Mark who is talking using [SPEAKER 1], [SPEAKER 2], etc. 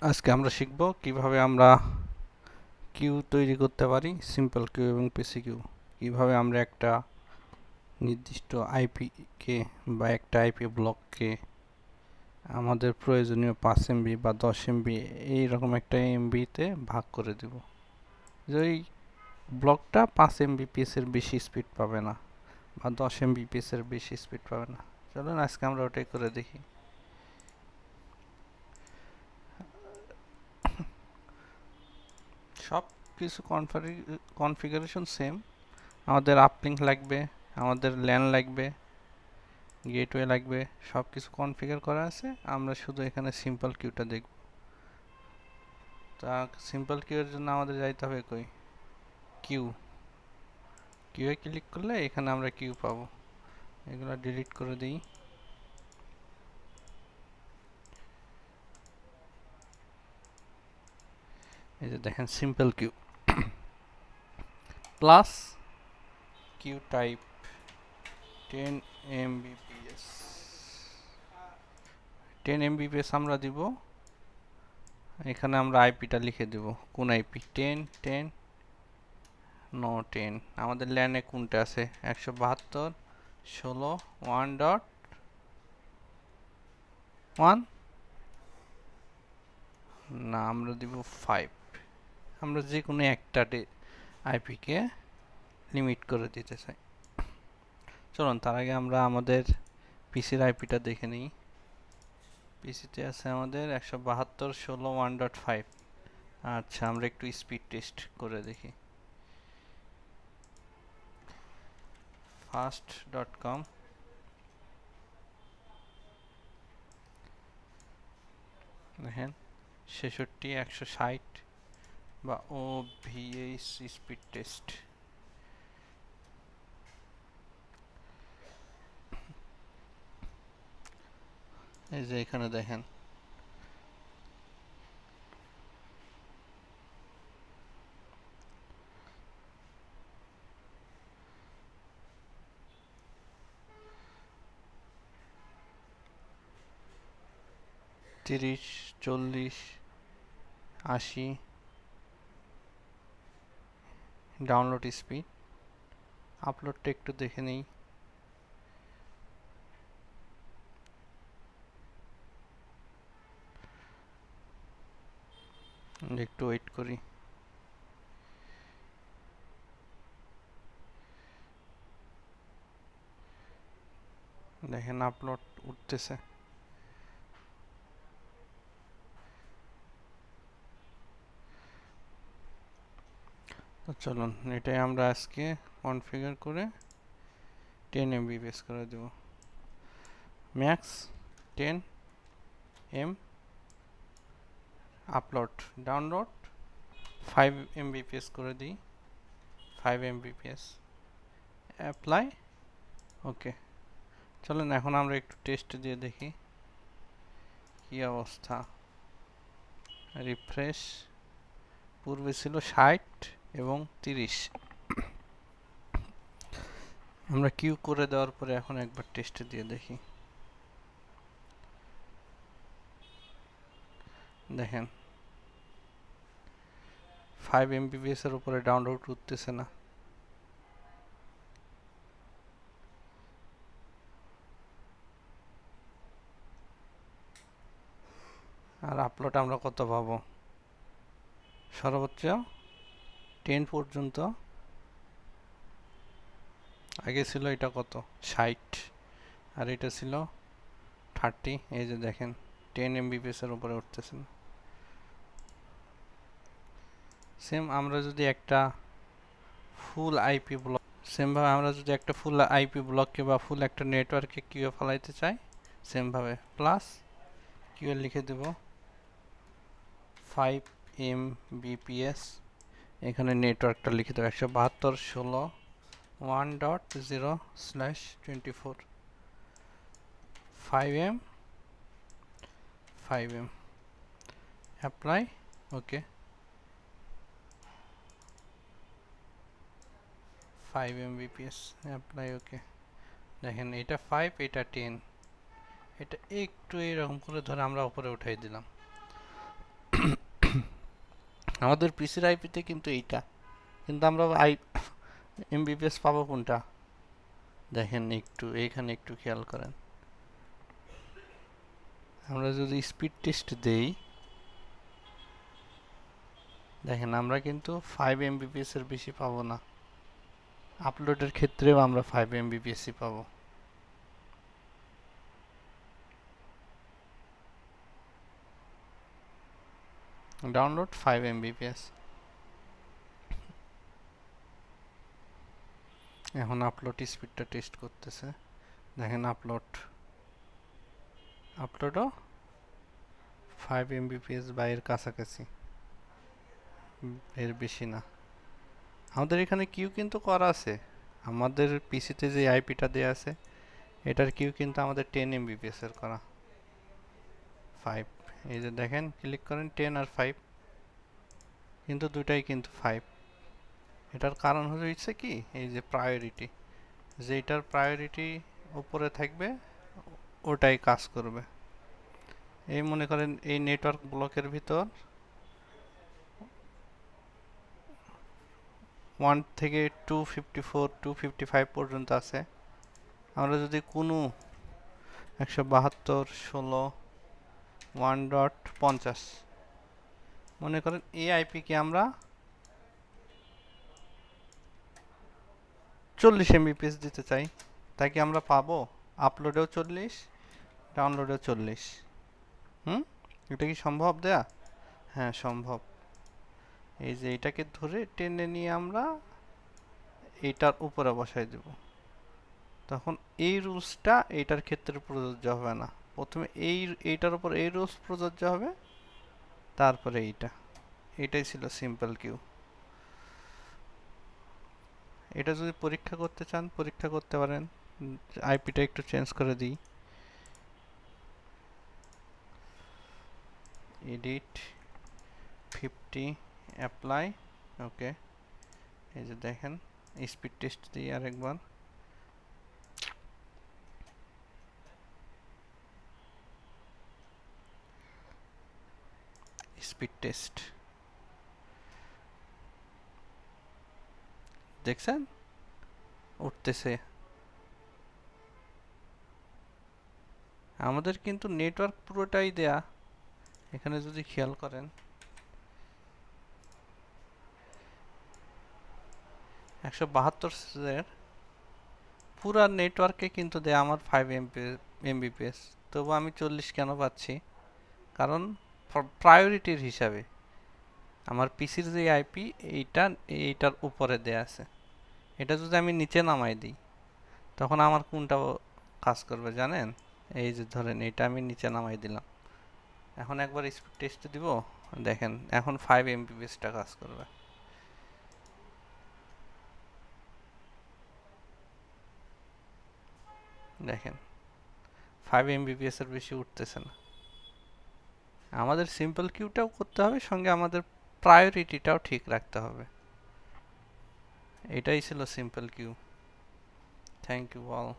[SPEAKER 1] আজকে আমরা শিখব কিভাবে আমরা কিউ তৈরি করতে পারি, সিম্পল কিউ এবং পিসি কিউ। কিভাবে আমরা একটা নির্দিষ্ট আইপি কে বা একটা আইপি ব্লককে আমাদের প্রয়োজনীয় 5 এমবি বা 10 এমবি এইরকম একটা এমবিতে ভাগ করে দেব। যে ওই ব্লকটা 5 এমবিপিএস এর বেশি স্পিড পাবে না বা 10 এমবিপিএস এর বেশি স্পিড পাবে না। চলুন আজকে আমরা ওটাই করে দেখি। সব কিছু কনফিগারেশন সেম। আমাদের আপলিঙ্ক লাগবে, আমাদের ল্যান লাগবে, গেটওয়ে লাগবে, সব কিছু কনফিগার করা আছে। আমরা শুধু এখানে সিম্পল কিউটা দেখব। তা সিম্পল কিউ এর জন্য আমাদের যাইতে হবে কই, কিউ কিউয়ে ক্লিক করলে এখানে আমরা কিউ পাবো। এগুলো ডিলিট করে দিই। এই যে দেখেন simple queue plus queue type 10 Mbps. 10 Mbps আমরা দিব। এখানে আমরা আইপিটা লিখে দেব। কোন আইপি? 10 10 নো 10। আমাদের ল্যানে কোনটা আছে? 172 16 1.1 না, আমরা দিব 5। আমরা যে কোনো একটা আইপি কে লিমিট করে দিতে চাই। চলুন তার আগে আমরা আমাদের পিসির আইপিটা দেখে নিই। পিসিতে আছে আমাদের 172 16 1.5। আচ্ছা, আমরা একটু স্পিড টেস্ট করে দেখি। fast.com দেখেন 66 160 বা OVH স্পিড টেস্ট। এই যে এখানে দেখেন 30 40 80 ডাউনলোড স্পিড। আপলোডটা একটু দেখে নেই। একটু ওয়েট করি। দেখেন আপলোড উঠতেছে। তো চলুন এটাই আমরা আজকে কনফিগার করে 10 এমবিপিএস করে দেব। Max 10 M, upload download 5 Mbps করে দিই। 5 এমবিপিএস অ্যাপ্লাই। ওকে, চলুন এখন আমরা একটু টেস্ট দিয়ে দেখি কি অবস্থা। রিফ্রেশ। পূর্বে ছিল 60 এবং 30। আমরা কিউ করে দেওয়ার পরে এখন একবার টেস্ট দিয়ে দেখি। দেখেন 5 এমবিপিএস এর উপরে ডাউনলোড উঠতেছে না। আর আপলোড আমরা কত পাবো? সর্বোচ্চ 10 পর্যন্ত। আগে ছিল এটা কত? 60, আর এটা ছিল 30। এই যে দেখেন 10 এমবিপিএস এর উপরে উঠতেছে না। সেম আমরা যদি একটা ফুল আইপি ব্লক সেম ভাবে আমরা যদি একটা ফুল আইপি ব্লককে বা ফুল একটা নেটওয়ার্কে কিউ ফলাইতে চাই, সেম ভাবে প্লাস কিউ লিখে দেব 5 এমবিপিএস। এখানে নেটওয়ার্কটা লিখে দেবো 172 16 1.0/24 5M 5M অ্যাপ্লাই। ওকে, 5 এমবিপিএস অ্যাপ্লাই। ওকে, দেখেন এটা 5 এটা 10। এটা একটু এরকম করে ধরে আমরা উপরে উঠাই দিলাম। আমাদের পিসির আইপিতে কিন্তু এইটা, কিন্তু আমরা এমবিপিএস পাবো কোনটা? দেখেন একটু এখানে একটু খেয়াল করেন, আমরা যদি স্পিড টেস্ট দেই, দেখেন আমরা কিন্তু 5 এমবিপিএস এর বেশি পাবো না। আপলোডের ক্ষেত্রেও আমরা 5 এমবিপিএসই পাবো। Download 5 Mbps. এখন আপলোড স্পিডটা টেস্ট করতেছে, দেখেন আপলোডও 5 এমবিপিএস বা এর কাছাকাছি, এর বেশি না। আমাদের এখানে কিউ কিন্তু করা আছে, আমাদের পিসিতে যে আইপিটা দেয়া আছে এটার কিউ কিন্তু আমাদের 10 এমবিপিএস এর করা। 5, এই যে দেখেন ক্লিক করেন 10 আর 5, কিন্তু দুটাই কিন্তু 5। এটার কারণ হচ্ছে কি, এই যে প্রায়োরিটি, যেটার প্রায়োরিটি উপরে থাকবে ওটাই কাজ করবে। এই মনে করেন এই নেটওয়ার্ক ব্লকের ভিতর 1 থেকে 254 255 পর্যন্ত আছে। আমরা যদি কোনো 172 16 1.50 মনে করেন এই আইপি কে আমরা 40 এমবিপিএস দিতে চাই, তাই কি আমরা পাবো? আপলোডেও 40, ডাউনলোডেও 40। এটা কি সম্ভব দেয়া? হ্যাঁ সম্ভব। এই যে এটাকে ধরে টেনে নিয়ে আমরা এইটার উপরে বসাই দেব, তখন এই রুলসটা এইটার ক্ষেত্রে প্রযোজ্য হবে না। প্রথমে এইটার উপর এই রুলস প্রযোজ্য হবে, তারপরে এটাই ছিল সিম্পল কিউ। এটা যদি পরীক্ষা করতে চান পরীক্ষা করতে পারেন। আইপিটা একটু চেঞ্জ করে দিই, এডিট 50 অ্যাপ্লাই, ওকে। এই যে দেখেন স্পিড টেস্ট দিই আরেকবার, স্পিড টেস্ট দেখছেন উঠতেছে। আমাদের কিন্তু নেটওয়ার্ক পুরোটাই দেয়া, এখানে যদি খেয়াল করেন 172 এর পুরা নেটওয়ার্কে কিন্তু দেয়া আমার 5 এমবিপিএস, তবু আমি 40 কেন পাচ্ছি? কারণ প্রায়োরিটির হিসাবে আমার পিসির যে আইপি এইটার উপরে দেয়া আছে। এটা যদি আমি নিচে নামাই দিই তখন আমার কোনটা কাজ করবে জানেন? এই যে ধরেন এটা আমি নিচে নামাই দিলাম, এখন একবার স্পিড টেস্ট দিব, দেখেন এখন 5 এমবিপিএসটা কাজ করবে। দেখেন 5 এমবিপিএস এর বেশি উঠতেছে না। আমাদের সিম্পল কিউটাও করতে হবে, সঙ্গে আমাদের প্রায়োরিটিটাও ঠিক রাখতে হবে। এটাই ছিল simple queue. Thank you all.